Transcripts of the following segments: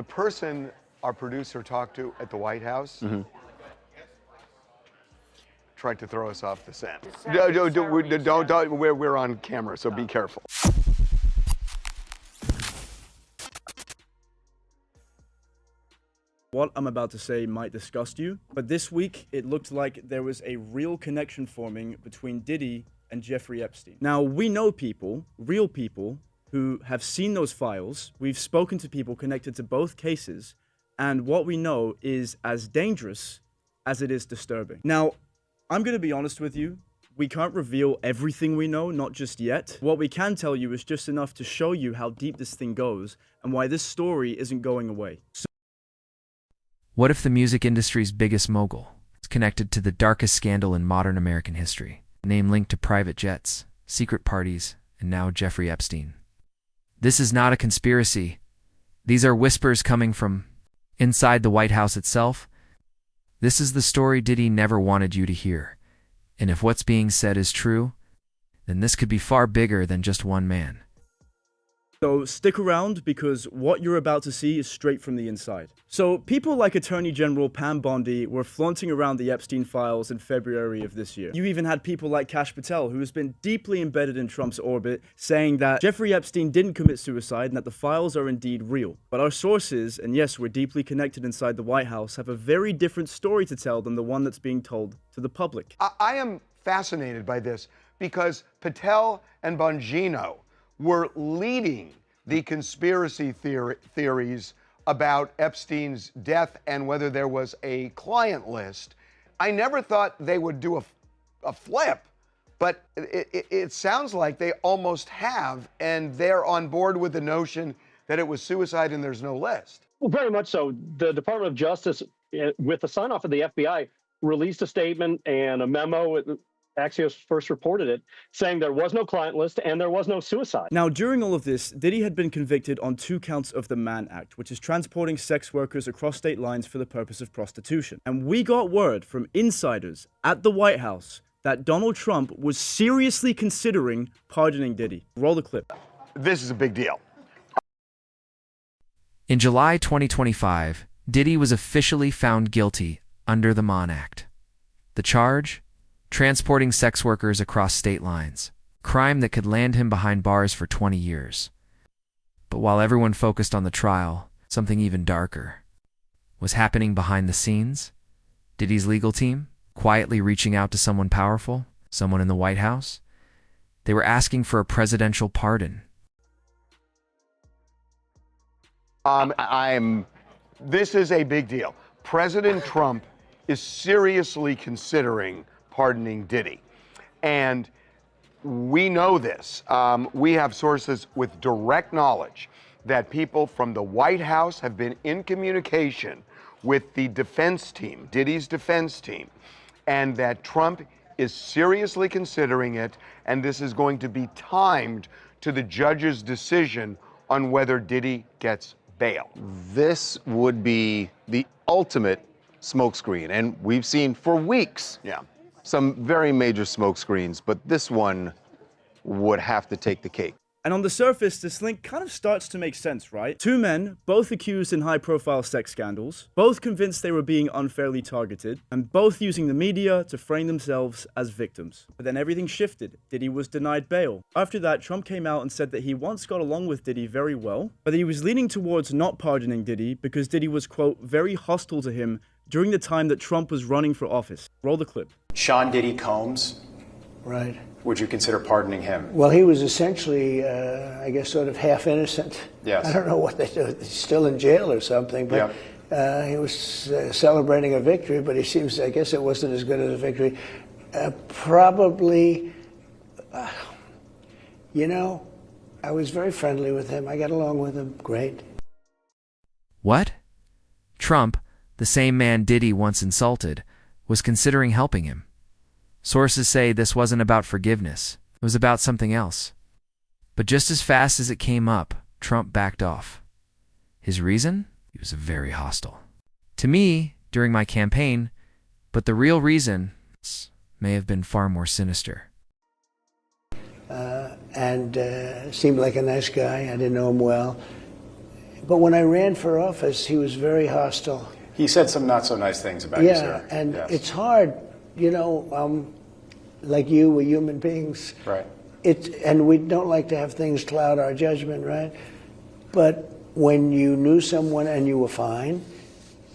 The person our producer talked to at the White House tried to throw us off the scent. Don't, we're on camera, so be careful. What I'm about to say might disgust you, but this week it looked like there was a real connection forming between Diddy and Jeffrey Epstein. Now, we know people, real people, who have seen those files. We've spoken to people connected to both cases, and what we know is as dangerous as it is disturbing. Now, I'm gonna be honest with you. We can't reveal everything we know, not just yet. What we can tell you is just enough to show you how deep this thing goes and why this story isn't going away. What if the music industry's biggest mogul is connected to the darkest scandal in modern American history? A name linked to private jets, secret parties, and now Jeffrey Epstein. This is not a conspiracy. These are whispers coming from inside the White House itself. This is the story Diddy never wanted you to hear. And if what's being said is true, then this could be far bigger than just one man. So stick around, because what you're about to see is straight from the inside. So people like Attorney General Pam Bondi were flaunting around the Epstein files in February of this year. You even had people like Kash Patel, who has been deeply embedded in Trump's orbit, saying that Jeffrey Epstein didn't commit suicide and that the files are indeed real. But our sources, and yes, we're deeply connected inside the White House, have a very different story to tell than the one that's being told to the public. I am fascinated by this because Patel and Bongino were leading the conspiracy theories about Epstein's death and whether there was a client list. I never thought they would do a flip, but it sounds like they almost have, and they're on board with the notion that it was suicide and there's no list. Well, very much so. The Department of Justice, with the sign-off of the FBI, released a statement and a memo. Axios first reported it, saying there was no client list and there was no suicide. Now, during all of this, Diddy had been convicted on 2 counts of the Mann Act, which is transporting sex workers across state lines for the purpose of prostitution. And we got word from insiders at the White House that Donald Trump was seriously considering pardoning Diddy. Roll the clip. This is a big deal. In July 2025, Diddy was officially found guilty under the Mann Act. The charge? Transporting sex workers across state lines, crime that could land him behind bars for 20 years. But while everyone focused on the trial, something even darker was happening behind the scenes. Diddy's legal team, quietly reaching out to someone powerful, someone in the White House. They were asking for a presidential pardon. This is a big deal. President Trump is seriously considering pardoning Diddy. And we know this. We have sources with direct knowledge that people from the White House have been in communication with the defense team, Diddy's defense team, and that Trump is seriously considering it, and this is going to be timed to the judge's decision on whether Diddy gets bail. This would be the ultimate smokescreen, and we've seen for weeks some very major smokescreens, but this one would have to take the cake. And on the surface, this link kind of starts to make sense, right? 2 men, both accused in high-profile sex scandals, both convinced they were being unfairly targeted, and both using the media to frame themselves as victims. But then everything shifted. Diddy was denied bail. After that, Trump came out and said that he once got along with Diddy very well, but that he was leaning towards not pardoning Diddy because Diddy was, quote, very hostile to him during the time that Trump was running for office. Roll the clip. Sean Diddy Combs. Right. Would you consider pardoning him? Well, he was essentially, I guess, sort of half innocent. Yes. I don't know what they do. He's still in jail or something, but he was celebrating a victory, but he seems, I guess it wasn't as good as a victory. Probably, you know, I was very friendly with him. I got along with him great. What? Trump, the same man Diddy once insulted, was considering helping him. Sources say this wasn't about forgiveness. It was about something else. But just as fast as it came up, Trump backed off. His reason? He was very hostile to me during my campaign, but the real reason may have been far more sinister. And seemed like a nice guy. I didn't know him well. But when I ran for office, he was very hostile. He said some not so nice things about you, sir. Yeah, and Yes. it's hard, like you, we're human beings. Right. And we don't like to have things cloud our judgment, right? But when you knew someone and you were fine,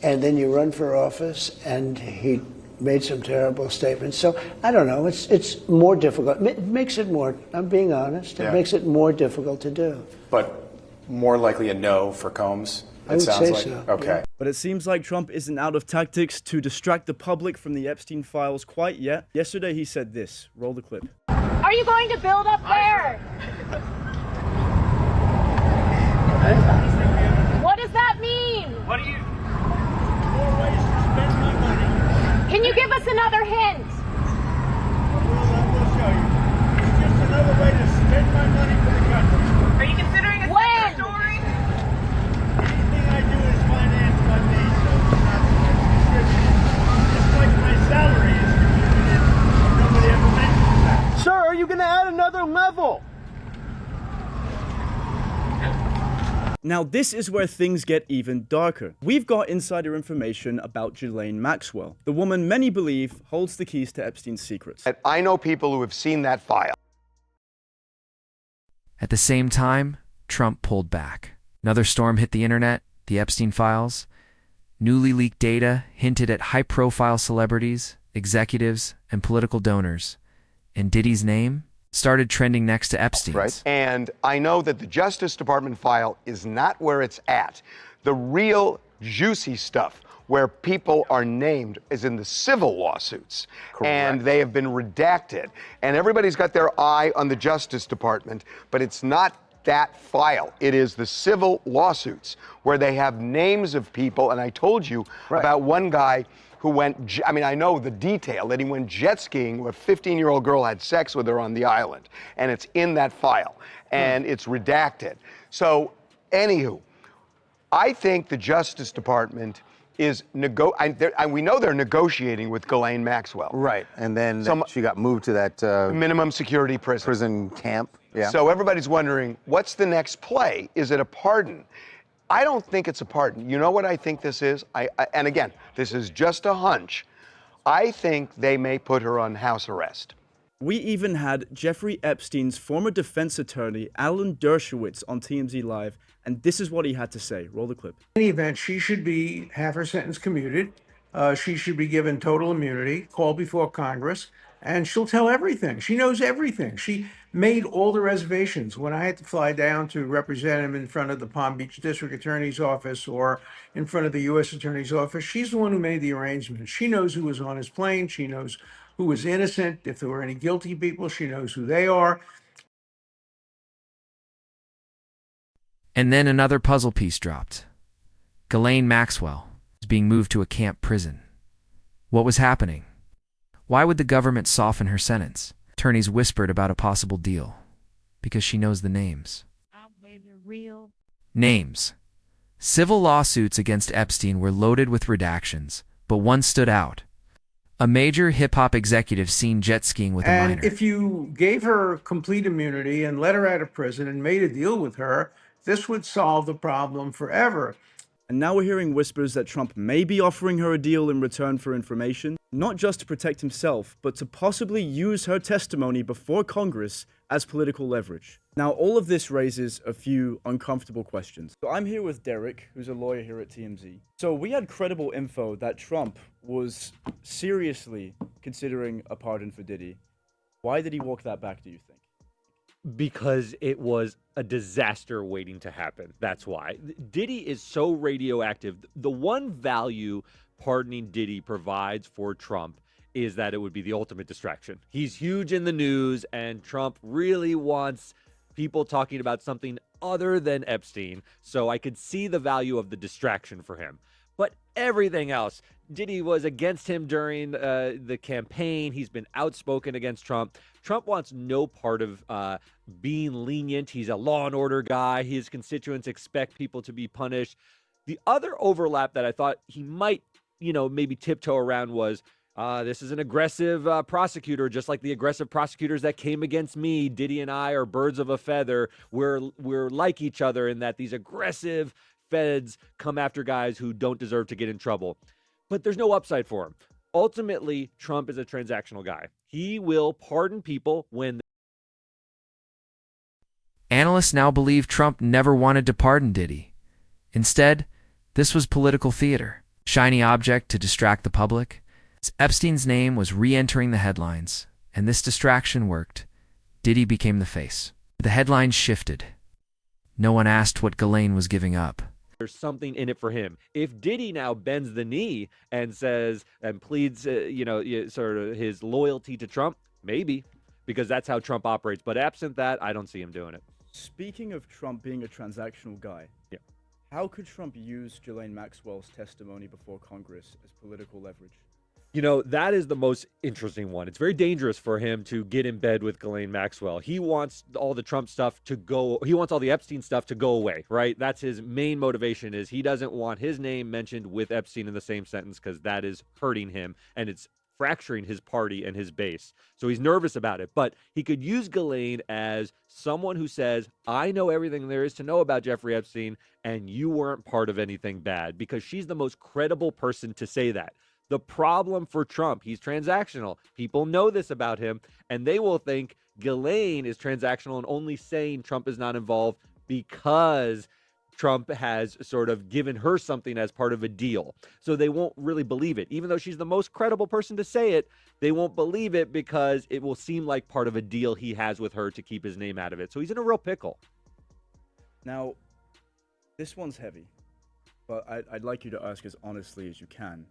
and then you run for office and he made some terrible statements. So I don't know, it's more difficult. It makes it more, I'm being honest, it makes it more difficult to do. But more likely a no for Combs, I would sounds say like. so. Okay. Yeah. But it seems like Trump isn't out of tactics to distract the public from the Epstein files quite yet. Yesterday he said this. Roll the clip. Are you going to build up there? What does that mean? What do you? More ways to spend my money. Can you give us another hint? We'll show you. It's just another way to spend my money for the country. Are you considering a When? story? Anything I do is financed by me, so it's not distributed. Just like my salary is distributed, nobody ever mentions that. Sir, are you going to add another level? Now this is where things get even darker. We've got insider information about Ghislaine Maxwell, the woman many believe holds the keys to Epstein's secrets. I know people who have seen that file. At the same time, Trump pulled back. Another storm hit the internet, the Epstein files. Newly leaked data hinted at high-profile celebrities, executives, and political donors. And Diddy's name started trending next to Epstein's. Right. And I know that the Justice Department file is not where it's at. The real juicy stuff where people are named is in the civil lawsuits. Correct. And they have been redacted. And everybody's got their eye on the Justice Department, but it's not that file. It is the civil lawsuits where they have names of people. And I told you about one guy who went, I know the detail, that he went jet skiing where a 15-year-old girl had sex with her on the island. And it's in that file. And it's redacted. So, anywho, I think the Justice Department is we know they're negotiating with Ghislaine Maxwell. Right. And then she got moved to that minimum security prison camp. Yeah. So everybody's wondering, what's the next play? Is it a pardon? I don't think it's a pardon. You know what I think this is? And again, this is just a hunch. I think they may put her on house arrest. We even had Jeffrey Epstein's former defense attorney, Alan Dershowitz, on TMZ Live, and this is what he had to say. Roll the clip. In any event, she should have her sentence commuted. She should be given total immunity, called before Congress, and she'll tell everything. She knows everything. She made all the reservations. When I had to fly down to represent him in front of the Palm Beach District Attorney's office or in front of the U.S. Attorney's office, she's the one who made the arrangements. She knows who was on his plane. She knows who was innocent. If there were any guilty people, she knows who they are. And then another puzzle piece dropped. Ghislaine Maxwell was being moved to a camp prison. What was happening? Why would the government soften her sentence? Attorneys whispered about a possible deal. Because she knows the names. Names. Civil lawsuits against Epstein were loaded with redactions, but one stood out. A major hip-hop executive seen jet skiing with a minor. And if you gave her complete immunity and let her out of prison and made a deal with her, this would solve the problem forever. And now we're hearing whispers that Trump may be offering her a deal in return for information, not just to protect himself, but to possibly use her testimony before Congress as political leverage. Now, all of this raises a few uncomfortable questions. So I'm here with Derek, who's a lawyer here at TMZ. So we had credible info that Trump was seriously considering a pardon for Diddy. Why did he walk that back, do you think? Because it was a disaster waiting to happen. That's why. Diddy is so radioactive. The one value pardoning Diddy provides for Trump is that it would be the ultimate distraction. He's huge in the news, and Trump really wants people talking about something other than Epstein. So I could see the value of the distraction for him. But everything else, Diddy was against him during the campaign. He's been outspoken against Trump. Trump wants no part of being lenient. He's a law and order guy. His constituents expect people to be punished. The other overlap that I thought he might, maybe tiptoe around was, this is an aggressive prosecutor, just like the aggressive prosecutors that came against me. Diddy and I are birds of a feather. We're like each other in that these aggressive feds come after guys who don't deserve to get in trouble. But there's no upside for him. Ultimately, Trump is a transactional guy. He will pardon people when... Analysts now believe Trump never wanted to pardon Diddy. Instead, this was political theater, shiny object to distract the public. Epstein's name was re-entering the headlines, and this distraction worked. Diddy became the face. The headlines shifted. No one asked what Ghislaine was giving up. There's something in it for him. If Diddy now bends the knee and says and pleads, sort of his loyalty to Trump, maybe, because that's how Trump operates. But absent that, I don't see him doing it. Speaking of Trump being a transactional guy, yeah, how could Trump use Ghislaine Maxwell's testimony before Congress as political leverage? You know, that is the most interesting one. It's very dangerous for him to get in bed with Ghislaine Maxwell. He wants all the Trump stuff to go. He wants all the Epstein stuff to go away, right? That's his main motivation, is he doesn't want his name mentioned with Epstein in the same sentence, because that is hurting him and it's fracturing his party and his base. So he's nervous about it. But he could use Ghislaine as someone who says, I know everything there is to know about Jeffrey Epstein, and you weren't part of anything bad, because she's the most credible person to say that. The problem for Trump, he's transactional. People know this about him, and they will think Ghislaine is transactional and only saying Trump is not involved because Trump has sort of given her something as part of a deal. So they won't really believe it. Even though she's the most credible person to say it, they won't believe it because it will seem like part of a deal he has with her to keep his name out of it. So he's in a real pickle. Now, this one's heavy, but I'd like you to ask as honestly as you can.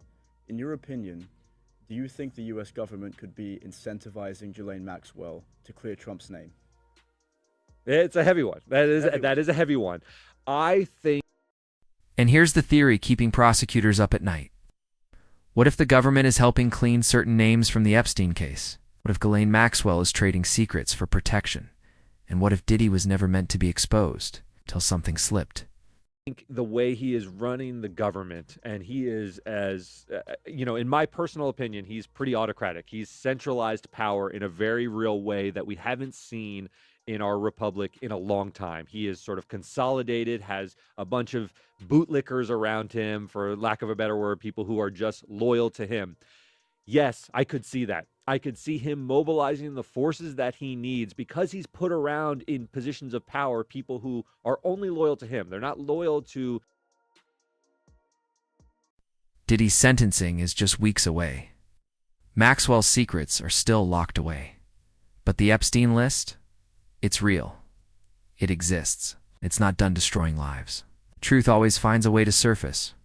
In your opinion, do you think the U.S. government could be incentivizing Ghislaine Maxwell to clear Trump's name? It's a heavy one. That is a heavy one. I think... And here's the theory keeping prosecutors up at night. What if the government is helping clean certain names from the Epstein case? What if Ghislaine Maxwell is trading secrets for protection? And what if Diddy was never meant to be exposed till something slipped? The way he is running the government, and he is, as in my personal opinion, he's pretty autocratic. He's centralized power in a very real way that we haven't seen in our republic in a long time. He is sort of consolidated, has a bunch of bootlickers around him, for lack of a better word, people who are just loyal to him. Yes, I could see that. I could see him mobilizing the forces that he needs, because he's put around in positions of power people who are only loyal to him. They're not loyal to... Diddy's sentencing is just weeks away. Maxwell's secrets are still locked away. But the Epstein list? It's real. It exists. It's not done destroying lives. Truth always finds a way to surface.